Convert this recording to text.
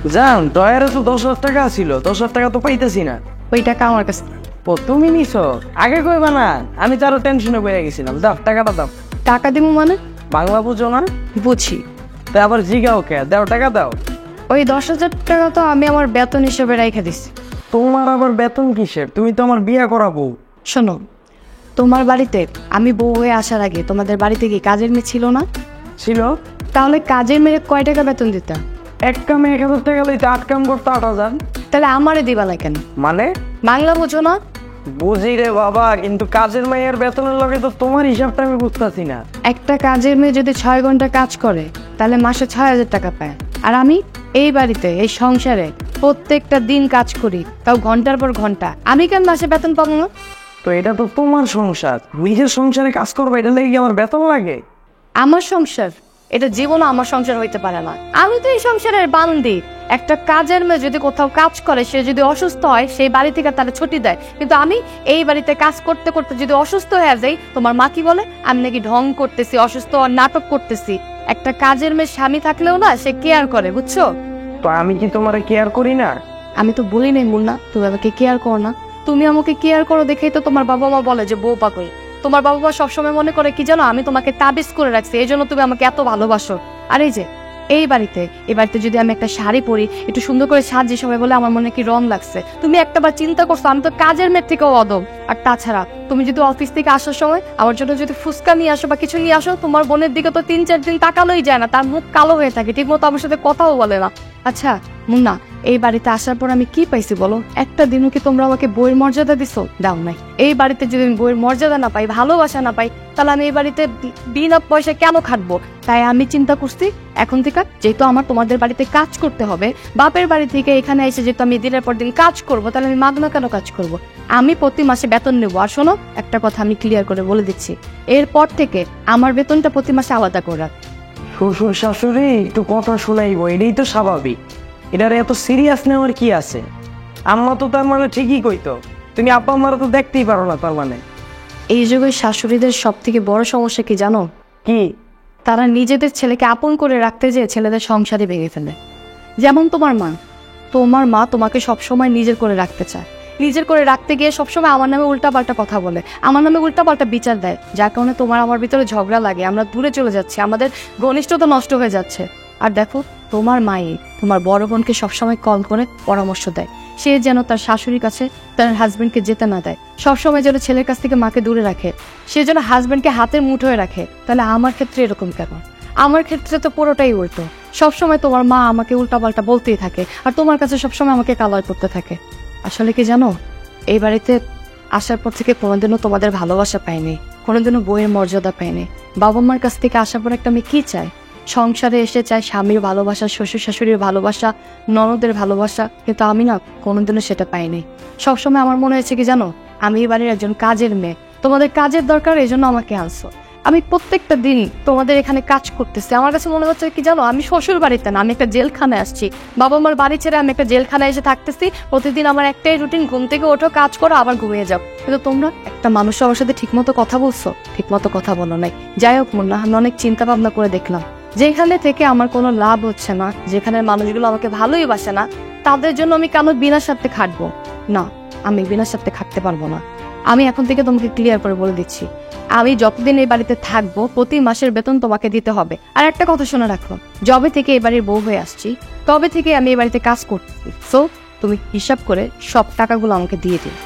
জান ডয়ারে তো 10,000 টাকা ছিল, 10,000 টাকা তো পাইতেছি না। ওই টাকা আমার কাছে। ও তুমি নিছো? আগে কইবা না, আমি তো আরো টেনশনে পড়ে গেছিলাম। দাও টাকাটা দাও। টাকা দিব মানে? বাংলা বুঝো না? বুঝি। তা আবার জিগাও কে? দাও টাকা দাও। ওই 10,000 টাকা তো আমি আমার বেতন হিসেবে রেখে দিছি। তোমার আবার বেতন কিসের? তুমি তো আমার বিয়ে করাবো। শোনো, তোমার বাড়িতে আমি বউ হয়ে আসার আগে তোমাদের বাড়িতে কি কাজের মেয়ে ছিল না? ছিল। তাহলে কাজের মেয়ে কয় টাকা বেতন দিতা? এক কামে 1,000 টাকা লইতে 8 কাম করতে 8,000। তাহলে আমারে দিবা না কেন? মানে? বাংলা বুঝো না? বুঝি রে বাবা, কিন্তু কাজের মেয়ের বেতনের লগে তো তোমার হিসাবটা আমি বুঝতেছি না। একটা কাজের মেয়ে যদি 6 ঘন্টা কাজ করে তাহলে মাসে 6,000 টাকা পায়। আর আমি এই বাড়িতে এই সংসারে প্রত্যেকটা দিন কাজ করি, তাও ঘন্টার পর ঘন্টা। আমি কেন মাসে বেতন পাবো না? তো এটা তো তোমার সংসার, নিজের সংসারে কাজ করবে, এটা লেগে কি আমার বেতন লাগে? আমার সংসার? এটা জীবনও আমার সংসার হইতে পারে না। আমি তো এই সংসারের বান্দি। একটা কাজের মেয়ে যদি কোথাও কাজ করে, সে যদি অসুস্থ হয়, সেই বাড়ি থেকে তারা ছুটি দেয়। কিন্তু আমি এই বাড়িতে কাজ করতে করতে যদি অসুস্থ হয়ে যাই, তোমার মা কি বলে? আমি নাকি ঢং করতেছি, অসুস্থ আর নাটক করতেছি। একটা কাজের মেয়ে স্বামী থাকলেও না, সে কেয়ার করে, বুঝছো? তো আমি কি তোমার কেয়ার করি না? আমি তো বলি নাই মুন্না তুমি আমাকে কেয়ার করো না। তুমি আমাকে কেয়ার করো দেখেই তো তোমার বাবা মা বলে যে বউ পাগল। তোমার বাবা মা সবসময় মনে করে কি জানো, আমি তোমাকে তাবিজ করে রাখছি, এই জন্য তুমি আমাকে এত ভালোবাসো। আর এই যে এই বাড়িতে যদি আমি একটা শাড়ি পরি, একটু সুন্দর করে সাজি, সবাই বলে আমার মনে কি রং লাগছে। তুমি একটাবার চিন্তা করছো আমি তো কাজের মেয়ের থেকেও অদম। আর তাছাড়া তুমি যদি অফিস থেকে আসার সময় আমার জন্য যদি ফুচকা নিয়ে আসো বা কিছু নিয়ে আসো, তোমার বোনের দিকে তো 3-4 দিন তাকানোই যায় না, তার মুখ কালো হয়ে থাকে, ঠিক মতো আমার সাথে কথাও বলে না। আচ্ছা মুন্না, এই বাড়িতে আসার পর আমি কি পাইছি বলো? একটা দিনও কি তোমরা আমাকে বইয়ের মর্যাদা দিছো? দাও নাই। এই বাড়িতে যদি আমি বইয়ের মর্যাদা না পাই, ভালোবাসা না পাই, তাহলে আমি এই বাড়িতে বিনা পয়সা কেন খাটবো? তাই আমি চিন্তা করছি এখন থেকে, যেহেতু আমার তোমাদের বাড়িতে কাজ করতে হবে, বাপের বাড়ি থেকে এখানে এসে যেহেতু আমি দিনের পর দিন কাজ করব, তাহলে আমি মাগনা কেন কাজ করব? আমি প্রতি মাসে বেতন নেবো। আর শোনো, একটা কথা আমি ক্লিয়ার করে বলে দিচ্ছি, এরপর থেকে আমার বেতনটা প্রতি মাসে আলাদা করে রাখ। শ্বশুর শাশুড়ি একটু কথা শোনাইবো, এটাই তো স্বাভাবিক। এটার এত সিরিয়াস নেওয়ার কি আছে? আম্মা তো তার মানে ঠিকই কইতো, তুমি আপা আম্মারা তো দেখতেই পারো না তার মানে। এই যুগে শাশুড়িদের সব থেকে বড় সমস্যা কি জানো? কি? তারা নিজেদের ছেলেকে আপন করে রাখতে যেয়ে ছেলেদের সংসারে ভেঙে ফেলে। যেমন তোমার মা তোমাকে সবসময় নিজের করে রাখতে চায়। নিজের করে রাখতে গিয়ে সবসময় আমার নামে উল্টাপাল্টা কথা বলে, আমার নামে উল্টাপাল্টা বিচার দেয়, যার কারণে তোমার আমার ভিতরে ঝগড়া লাগে, আমরা দূরে চলে যাচ্ছি, আমাদের ঘনিষ্ঠতা নষ্ট হয়ে যাচ্ছে। আর দেখো, তোমার মায়ে তোমার বড় বোনকে সবসময় কল করে পরামর্শ দেয়, সে যেন তার শাশুড়ির কাছে তার হাজবেন্ডকে যেতে না দেয়, সবসময় যেন ছেলের কাছ থেকে মাকে দূরে রাখে, সে যেন হাজবেন্ডকে হাতের মুঠোয় রাখে। তাহলে আমার ক্ষেত্রে এরকম কেন? আমার ক্ষেত্রে তো পুরোটাই উল্টো। সবসময় তোমার মা আমাকে উল্টাপাল্টা বলতেই থাকে, আর তোমার কাছে সবসময় আমাকে কালার করতে থাকে। আসলে কি জানো, এই বাড়িতে আসার পর থেকে কোনোদিনও তোমাদের ভালোবাসা পাইনি, কোনোদিনও বইয়ের মর্যাদা পাইনি। বাবা মার কাছ থেকে আসার পর একটা আমি কি চাই? সংসারে এসে চাই স্বামীর ভালোবাসা, শ্বশুর শাশুড়ির ভালোবাসা, ননদের ভালোবাসা, কিন্তু আমি না কোনোদিনও সেটা পাইনি। সবসময় আমার মনে হয়েছে কি জানো, আমি এই বাড়ির একজন কাজের মেয়ে, তোমাদের কাজের দরকার, এই জন্য আমাকে আনছো। আমি প্রত্যেকটা দিন তোমাদের এখানে কাজ করতেছি, আমার কাছে মনে হচ্ছে কি জানো, আমি শ্বশুর বাড়িতে না, আমি একটা জেলখানায় আসছি। বাবা মার বাড়ি ছেড়ে আমি একটা জেলখানায় এসে থাকতেছি। প্রতিদিন আমার একটাই রুটিন, ঘুম থেকে ওঠো, কাজ করো, আবার ঘুমিয়ে যাও। কিন্তু তোমরা একটা মানুষ আমার সাথে ঠিকমতো কথা বলছো? ঠিকমতো কথা বলো নাই। যাই হোক মুন্না, আমি অনেক চিন্তা ভাবনা করে দেখলাম, যেখানে থেকে আমার কোনো লাভ হচ্ছে না, যেখানে মানুষগুলো আমাকে ভালোই বাসে না, তাদের জন্য আমি কেন বিনা স্বার্থে খাটবো? না, আমি বিনা স্বার্থে খাটতে পারবো না। আমি এখন থেকে তোমাকে ক্লিয়ার করে বলে দিচ্ছি, আমি যতদিন এই বাড়িতে থাকবো প্রতি মাসের বেতন তোমাকে দিতে হবে। আর একটা কথা শুনে রাখো, যবে থেকে এই বাড়ির বউ হয়ে আসছি তবে থেকে আমি এই বাড়িতে কাজ করতেছি, সো তুমি হিসাব করে সব টাকাগুলো আমাকে দিয়ে দিও।